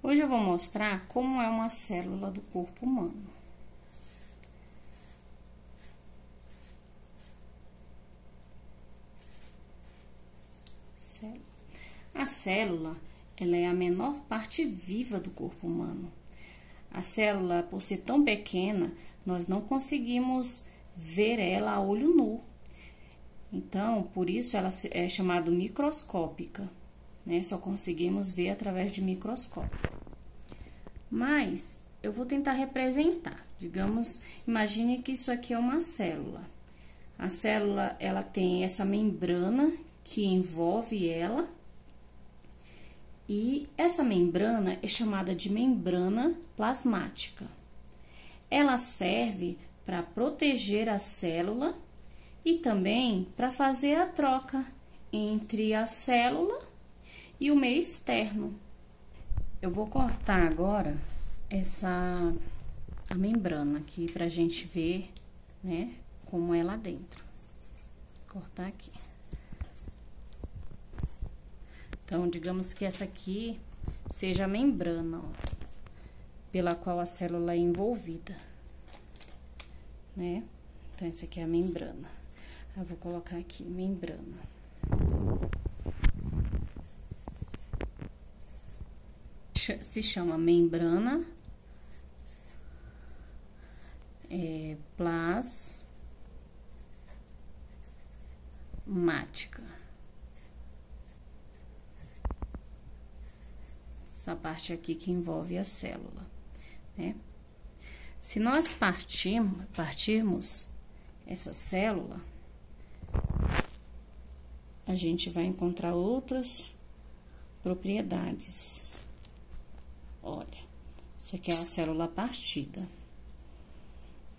Hoje eu vou mostrar como é uma célula do corpo humano. A célula, ela é a menor parte viva do corpo humano. A célula, por ser tão pequena, nós não conseguimos ver ela a olho nu. Então, por isso ela é chamada microscópica, né? Só conseguimos ver através de microscópio. Mas eu vou tentar representar. Digamos, imagine que isso aqui é uma célula. A célula, ela tem essa membrana que envolve ela. E essa membrana é chamada de membrana plasmática. Ela serve para proteger a célula e também para fazer a troca entre a célula e o meio externo. Eu vou cortar agora a membrana aqui para a gente ver, né, como é lá dentro. Vou cortar aqui. Então, digamos que essa aqui seja a membrana, ó, pela qual a célula é envolvida, né? Então, essa aqui é a membrana. Eu vou colocar aqui, membrana. Se chama membrana plasmática. Essa parte aqui que envolve a célula, né? Se nós partirmos essa célula, a gente vai encontrar outras propriedades. Olha, isso aqui é a célula partida,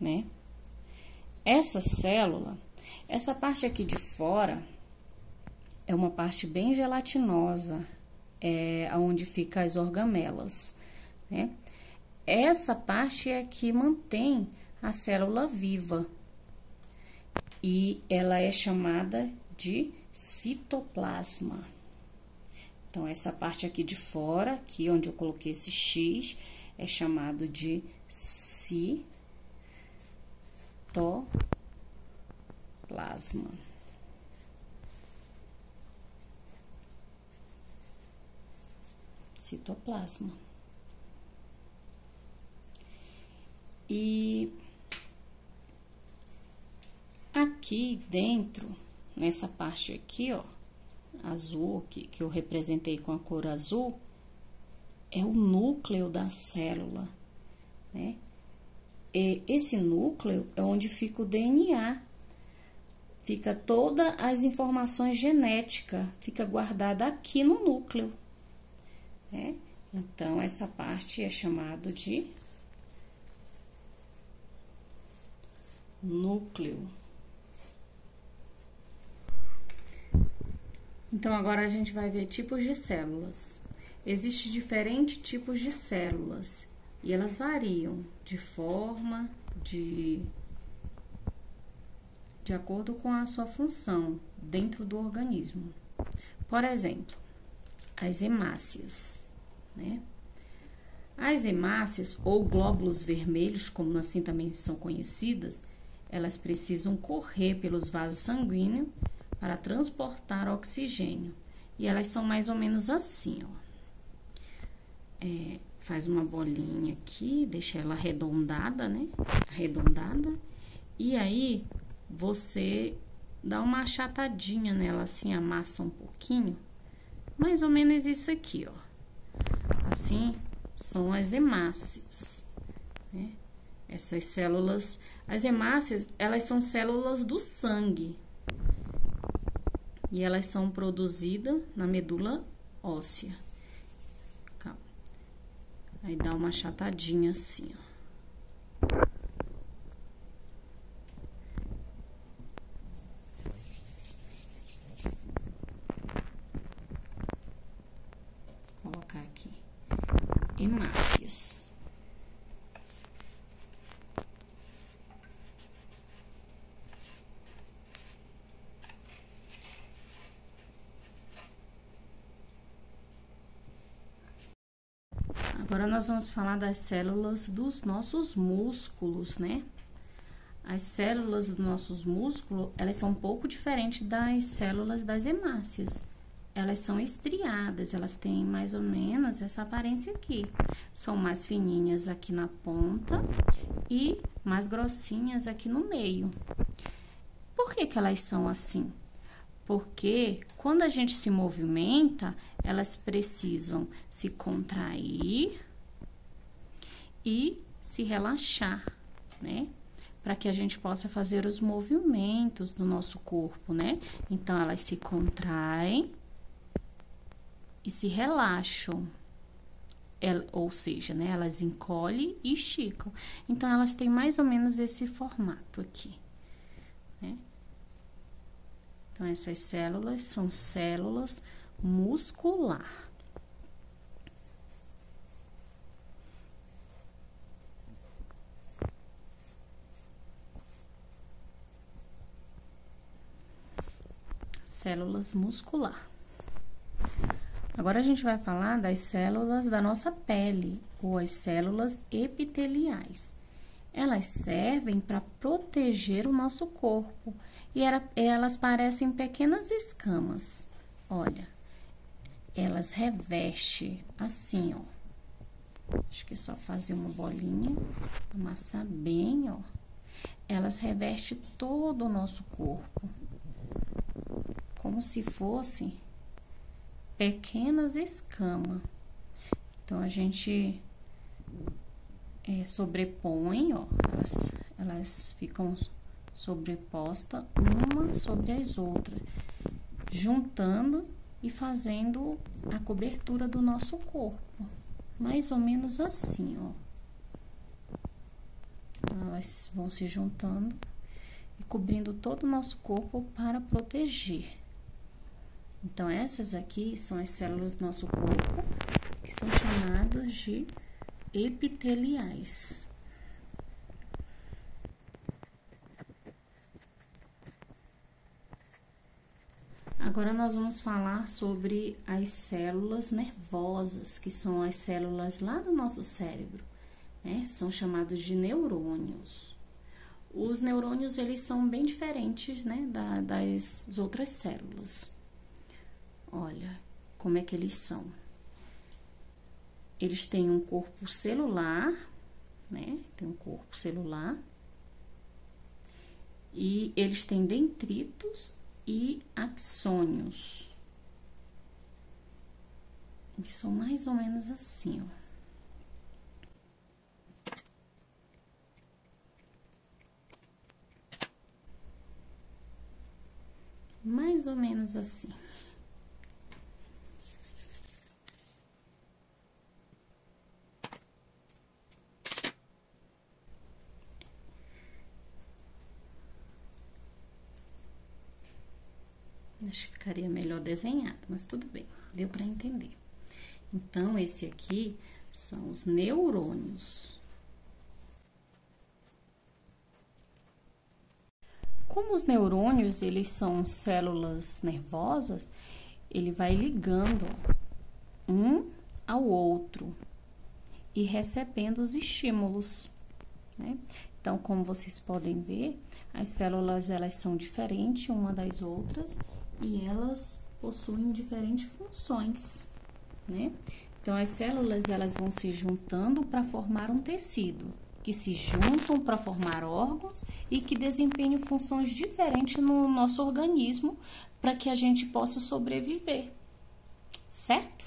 né? Essa célula, essa parte aqui de fora é uma parte bem gelatinosa, onde ficam as organelas, né? Essa parte é que mantém a célula viva e ela é chamada de citoplasma. Então, essa parte aqui de fora, aqui onde eu coloquei esse X, é chamado de citoplasma. Citoplasma. E aqui dentro, nessa parte aqui, ó, azul, que eu representei com a cor azul, é o núcleo da célula, né? E esse núcleo é onde fica o DNA, fica todas as informações genéticas, fica guardada aqui no núcleo, né? Então, essa parte é chamada de núcleo. Então, agora a gente vai ver tipos de células. Existem diferentes tipos de células e elas variam de forma, de acordo com a sua função dentro do organismo. Por exemplo, as hemácias, né? As hemácias, ou glóbulos vermelhos, como assim também são conhecidas, elas precisam correr pelos vasos sanguíneos para transportar oxigênio. E elas são mais ou menos assim, ó. Faz uma bolinha aqui, deixa ela arredondada, né? Arredondada. E aí, você dá uma achatadinha nela, assim, amassa um pouquinho. Mais ou menos isso aqui, ó. Assim, são as hemácias, né? Essas células, as hemácias, elas são células do sangue. E elas são produzidas na medula óssea. Calma. Aí dá uma achatadinha assim, ó. Vou colocar aqui. Hemácias. Agora nós vamos falar das células dos nossos músculos, né? As células dos nossos músculos, elas são um pouco diferentes das células das hemácias. Elas são estriadas, elas têm mais ou menos essa aparência aqui. São mais fininhas aqui na ponta e mais grossinhas aqui no meio. Por que que elas são assim? Porque quando a gente se movimenta, elas precisam se contrair e se relaxar, né? Para que a gente possa fazer os movimentos do nosso corpo, né? Então, elas se contraem e se relaxam, ou seja, né? Elas encolhem e esticam. Então, elas têm mais ou menos esse formato aqui, né? Então, essas células são células muscular. Células muscular. Agora, a gente vai falar das células da nossa pele, ou as células epiteliais. Elas servem para proteger o nosso corpo e elas parecem pequenas escamas. Olha, elas revestem assim, ó. Acho que é só fazer uma bolinha, amassar bem, ó. Elas revestem todo o nosso corpo, como se fossem pequenas escamas. Então, a gente sobrepõe, ó, elas ficam sobrepostas uma sobre as outras, juntando e fazendo a cobertura do nosso corpo, mais ou menos assim, ó. Elas vão se juntando e cobrindo todo o nosso corpo para proteger. Então, essas aqui são as células do nosso corpo, que são chamadas de epiteliais. Agora, nós vamos falar sobre as células nervosas, que são as células lá do nosso cérebro, né? São chamados de neurônios. Os neurônios, eles são bem diferentes, né, das outras células. Olha como é que eles são. Eles têm um corpo celular, né? Tem um corpo celular. E eles têm dendritos e axônios. Eles são mais ou menos assim, ó. Mais ou menos assim. Acho que ficaria melhor desenhado, mas tudo bem, deu para entender. Então, esse aqui são os neurônios. Como os neurônios, eles são células nervosas, ele vai ligando um ao outro e recebendo os estímulos, né? Então, como vocês podem ver, as células, elas são diferentes uma das outras e elas possuem diferentes funções, né? Então, as células, elas vão se juntando para formar um tecido, que se juntam para formar órgãos e que desempenham funções diferentes no nosso organismo para que a gente possa sobreviver, certo?